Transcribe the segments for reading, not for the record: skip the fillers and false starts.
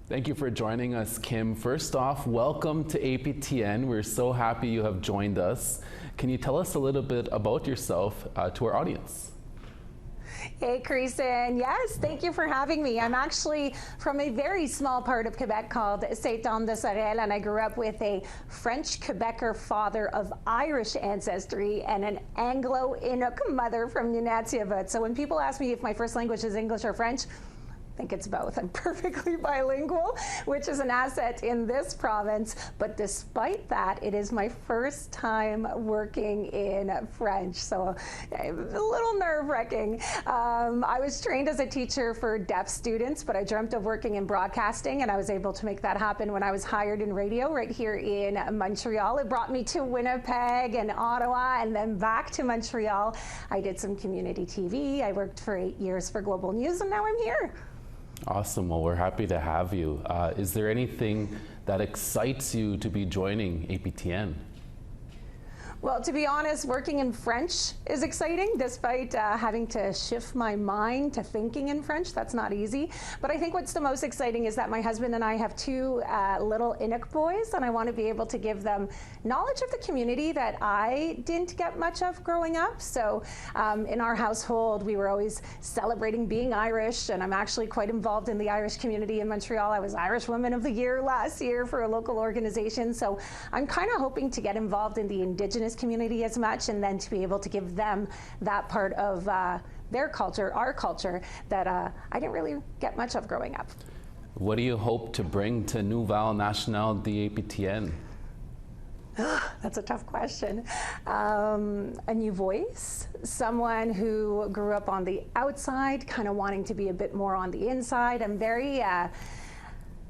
Thank you for joining us, Kim. First off, welcome to APTN. We're so happy you have joined us. Can you tell us a little bit about yourself to our audience? Hey, Creason. Yes, thank you for having me. I'm actually from a very small part of Quebec called Saint-Anne-de-Sorel, and I grew up with a French Quebecer father of Irish ancestry and an Anglo-Inuk mother from Nunatsiavut. So when people ask me if my first language is English or French, I think it's both. I'm perfectly bilingual, which is an asset in this province. But despite that, it is my first time working in French, so a little nerve-wracking. I was trained as a teacher for deaf students, but I dreamt of working in broadcasting, and I was able to make that happen when I was hired in radio right here in Montreal. It brought me to Winnipeg and Ottawa, and then back to Montreal. I did some community TV. I worked for 8 years for Global News, and now I'm here. Awesome. Well, we're happy to have you. Is there anything that excites you to be joining APTN? Well, to be honest, working in French is exciting, despite having to shift my mind to thinking in French. That's not easy. But I think what's the most exciting is that my husband and I have two little Inuk boys, and I want to be able to give them knowledge of the community that I didn't get much of growing up. So in our household, we were always celebrating being Irish, and I'm actually quite involved in the Irish community in Montreal. I was Irish Woman of the Year last year for a local organization. So I'm kind of hoping to get involved in the Indigenous community as much, and then to be able to give them that part of their culture, our culture, that I didn't really get much of growing up. What do you hope to bring to Nouvelles Nationales D'APTN? That's a tough question. A new voice, someone who grew up on the outside, kind of wanting to be a bit more on the inside. I'm very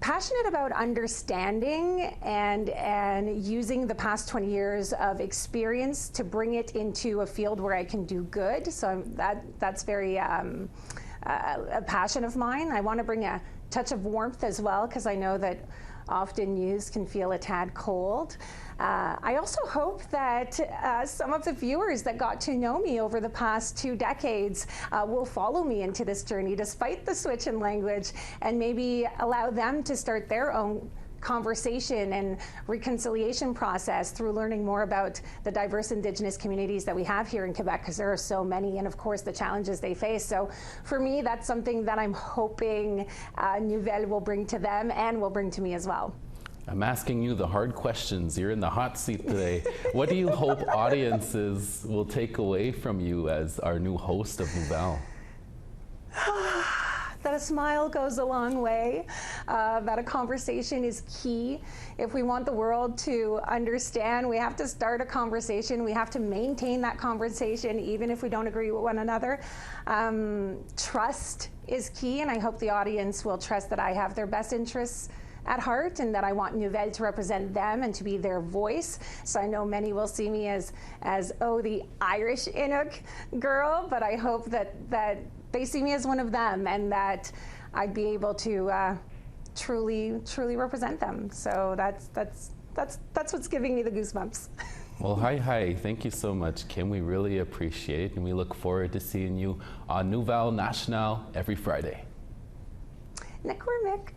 passionate about understanding and using the past 20 years of experience to bring it into a field where I can do good. So that's very a passion of mine. I want to bring a touch of warmth as well, because I know that often news can feel a tad cold. I also hope that some of the viewers that got to know me over the past 2 decades will follow me into this journey despite the switch in language, and maybe allow them to start their own conversation and reconciliation process through learning more about the diverse Indigenous communities that we have here in Quebec, because there are so many, and of course the challenges they face. So for me, that's something that I'm hoping Nouvelles will bring to them and will bring to me as well. I'm asking you the hard questions. You're in the hot seat today. What do you hope audiences will take away from you as our new host of Nouvelles? That a smile goes a long way, that a conversation is key. If we want the world to understand, we have to start a conversation. We have to maintain that conversation, even if we don't agree with one another. Trust is key, and I hope the audience will trust that I have their best interests at heart, and that I want Nouvelles to represent them and to be their voice. So I know many will see me as the Irish Inuk girl, but I hope that they see me as one of them, and that I'd be able to truly represent them. So that's what's giving me the goosebumps. Well, hi. Thank you so much, Kim. We really appreciate it, and we look forward to seeing you on Nouvelles Nationales every Friday. Nick Cormick.